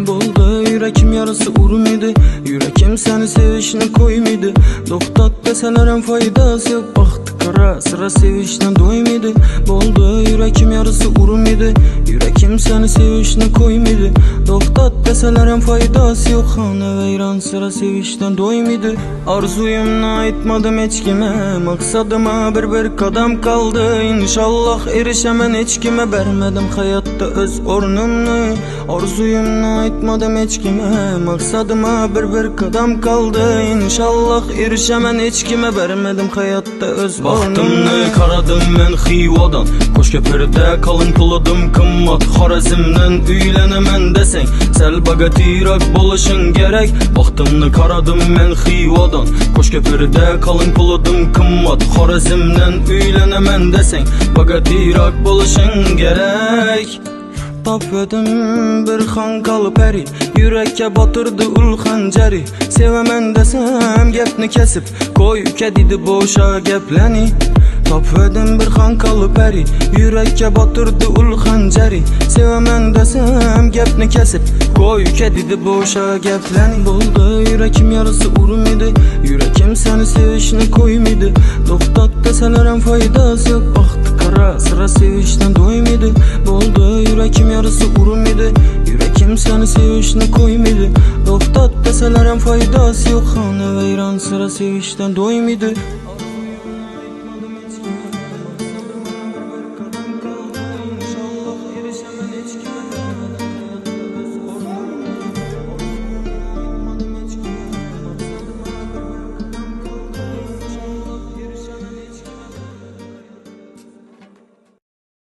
Buldu yürekim yarısı urum idi. Yürekim seni sevişine koymadı. Doktat deselerem faydası yok. Baktı kara sıra sevişine doymadı. Buldu yürekim yarısı urum idi. Yürekim seni sevişine koymadı. Doktat deselerem faydası yok. Hane veyran sıra sevişten doymadı. Arzuyumla aytmadım hiç kime. Maksadıma bir kadam kaldı. İnşallah erişemen hiç kime. Vermedim hayatta öz ornumnu. Arzuyumla aytmadım hiç kime. Maksadıma bir kadam kaldı. İnşallah erişemen hiç kime. Vermedim hayatta öz ornumnu. Baktımını karadım ben Xivadan. Koşkepirde kalın puladım kımmat. Xorazmdan uylenemen desen sel bagatirak boluşun gerek. Baktımını karadım ben Xivadan. Koşkepirde kalın puladım kımmat. Xorazmdan uylenemen desen bagatirak boluşun gerek. Tapvedim bir xan kalı peri. Yürekke batırdı ul xanceri. Sevemen desem gepni kesip koy kedidi boşa gepleni. Tapvedim bir xan kalı peri. Yürekke batırdı ul xanceri. Sevemen desem gepni kesip koy kedidi boşa gepleni. Buldu yürekim yarısı urum idi. Yürekim seni sevişine koymadı. Doktat deselerem faydası yok. Baktı kara sıra sevişten doymadı. Buldu yürekim yarısı urum idi. Yürekim seni sevişine koymadı. Doktat deselerem faydası yok. Hane veyran sıra sevişten doymadı.